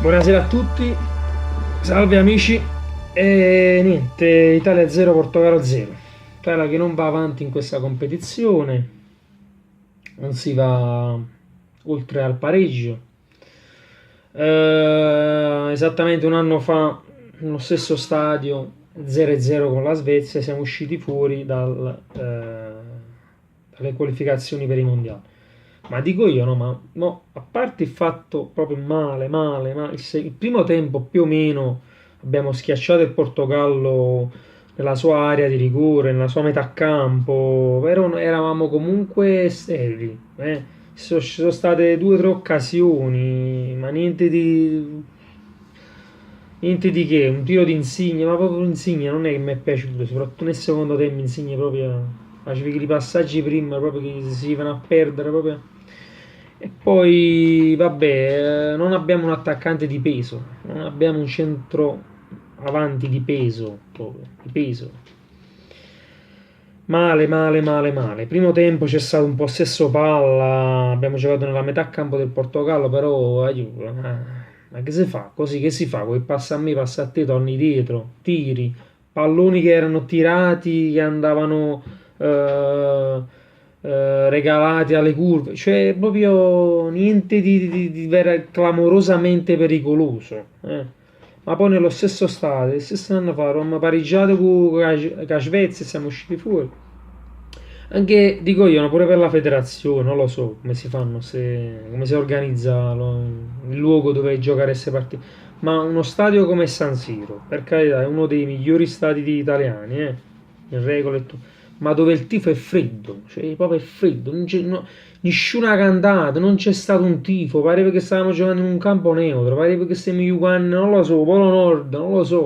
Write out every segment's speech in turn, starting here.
Buonasera a tutti, salve amici e niente, Italia 0, Portogallo 0. Italia che non va avanti in questa competizione, non si va oltre al pareggio. Esattamente un anno fa, nello stesso stadio 0-0 con la Svezia, siamo usciti fuori dalle qualificazioni per i mondiali. Ma dico io, no, ma no, a parte il fatto proprio male, il primo tempo più o meno abbiamo schiacciato il Portogallo nella sua area di rigore, nella sua metà campo, però eravamo comunque sterili. Ci sono state due o tre occasioni, ma niente di che, un tiro di Insigne, ma proprio Insigne non è che mi è piaciuto, soprattutto nel secondo tempo Insigne proprio facevi i passaggi prima proprio che si vanno a perdere proprio. E poi vabbè, non abbiamo un attaccante di peso, non abbiamo un centro avanti di peso, proprio, di peso. Male. Primo tempo c'è stato un possesso palla, abbiamo giocato nella metà campo del Portogallo, però aiuto, ma che si fa? Così che si fa? Poi passa a me, passa a te, torni dietro, tiri, palloni che erano tirati, che andavano regalati alle curve, cioè proprio niente di clamorosamente pericoloso. Ma poi nello stesso stadio, stesso anno fa, Roma pareggiato con la Svezia e siamo usciti fuori. Anche, dico io, no, pure per la federazione, non lo so come si fanno, come si organizza il luogo dove giocare queste partite. Ma uno stadio come San Siro, per carità, è uno dei migliori stadi italiani, in regola e tutto, ma dove il tifo è freddo, cioè proprio è freddo, non c'è nessuna cantata, non c'è stato un tifo, pareva che stavamo giocando in un campo neutro, pareva che stiamo giocando, non lo so, Polo Nord, non lo so,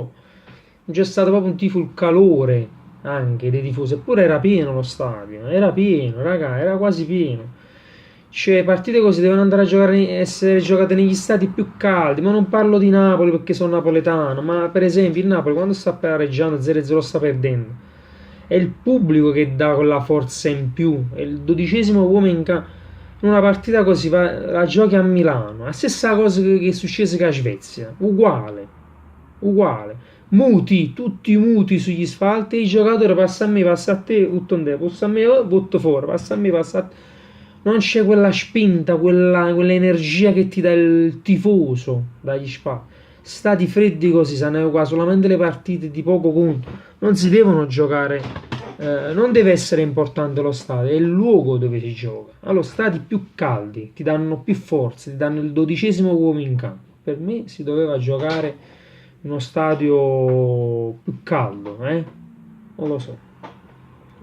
non c'è stato proprio un tifo, il calore anche dei tifosi, eppure era pieno lo stadio, era pieno, raga, era quasi pieno. Cioè, partite così devono andare a giocare, essere giocate negli stati più caldi, ma non parlo di Napoli perché sono napoletano, ma per esempio il Napoli quando sta pareggiando 0-0 sta perdendo. È il pubblico che dà quella forza in più, è il 12° uomo in campo. In una partita così la giochi a Milano, la stessa cosa che è successa con la Svezia, uguale. Muti, tutti muti sugli spalti, i giocatori passa a me, passa a te, tutto in te, passa a me, butto fuori, passa a me, passa a te. Non c'è quella spinta, quell'energia che ti dà il tifoso dagli spalti. Stati freddi così, sanno qua solamente le partite di poco conto. Non si devono giocare, non deve essere importante lo stadio, è il luogo dove si gioca. Allora, stati più caldi ti danno più forza, ti danno il 12° uomo in campo. Per me si doveva giocare in uno stadio più caldo, eh? Non lo so,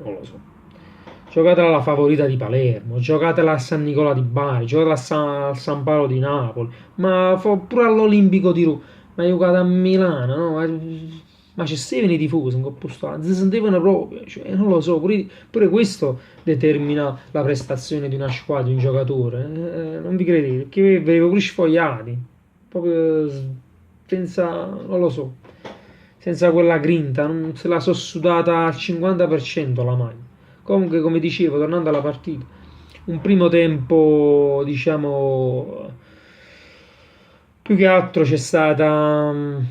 non lo so. Giocatela alla Favorita di Palermo, giocatela a San Nicola di Bari, giocatela al San Paolo di Napoli, ma pure all'Olimpico di Roma, ma giocate a Milano, no? Ma c'è Steveni i tifosi in Coppa Italia, si sentivano proprio, cioè, non lo so, pure questo determina la prestazione di una squadra, di un giocatore, non vi credete, perché vedevo pure sfogliati, proprio senza, non lo so, senza quella grinta, non se la so sudata al 50% la maglia. Comunque, come dicevo, tornando alla partita, un primo tempo, diciamo, più che altro c'è stato un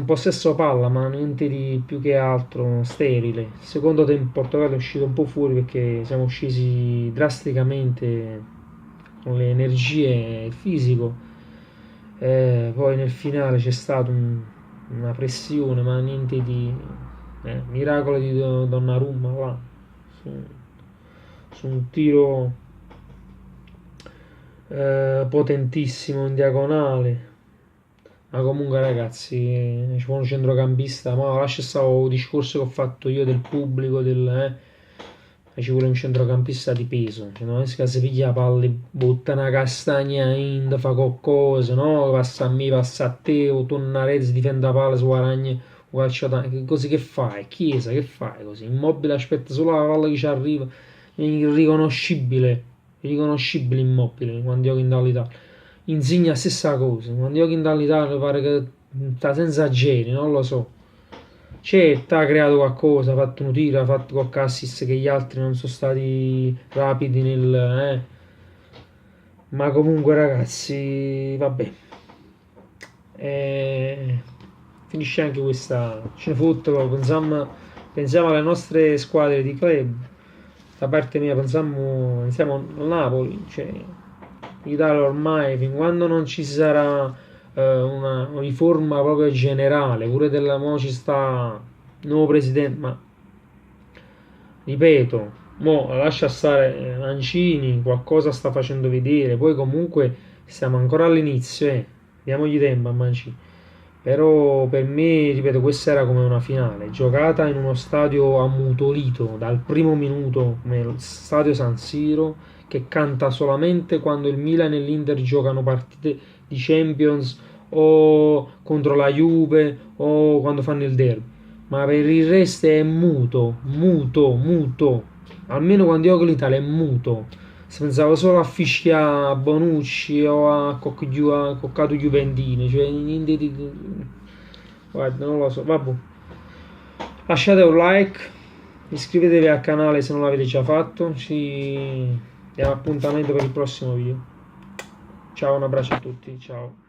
possesso palla, ma niente di più che altro sterile. Il secondo tempo il Portogallo è uscito un po' fuori perché siamo scesi drasticamente con le energie e il fisico. Poi nel finale c'è stata una pressione, ma niente di miracolo di Donnarumma là, su, su un tiro potentissimo in diagonale. Ma comunque ragazzi, ci vuole un centrocampista, ma lascia stare il discorso che ho fatto io del pubblico, ci vuole un centrocampista di peso, cioè, non è che si piglia la palla, butta una castagna in, fa qualcosa, no? Passa a me, passa a te, o torna a rete, si difende la palla, si guadagna, così che fai? Chiesa, che fai così? Immobile aspetta solo la palla che ci arriva, è irriconoscibile Immobile quando gioca in Italia. Insigne stessa cosa, quando giochi in dall'Italia pare che sta senza geni, non lo so. Certo, ha creato qualcosa, ha fatto un tiro, ha fatto qualche assist che gli altri non sono stati rapidi nel. Ma comunque ragazzi, vabbè. E finisce anche questa. Ce ne fotte, pensiamo alle nostre squadre di club. Da parte mia pensiamo al Napoli, cioè l'Italia ormai fin quando non ci sarà una riforma proprio generale, pure della mo ci sta il nuovo presidente, ma ripeto, mo lascia stare Mancini, qualcosa sta facendo vedere, poi comunque siamo ancora all'inizio, diamogli tempo a Mancini. Però per me, ripeto, questa era come una finale, giocata in uno stadio ammutolito dal primo minuto, come lo stadio San Siro, che canta solamente quando il Milan e l'Inter giocano partite di Champions o contro la Juve o quando fanno il derby. Ma per il resto è muto, muto, muto. Almeno quando io con l'Italia è muto. Si pensava solo a fischiare a Bonucci o a Coccato Juventini, cioè niente di. Guarda, non lo so. Vabbè. Lasciate un like, iscrivetevi al canale se non l'avete già fatto. Ci diamo appuntamento per il prossimo video. Ciao, un abbraccio a tutti, ciao.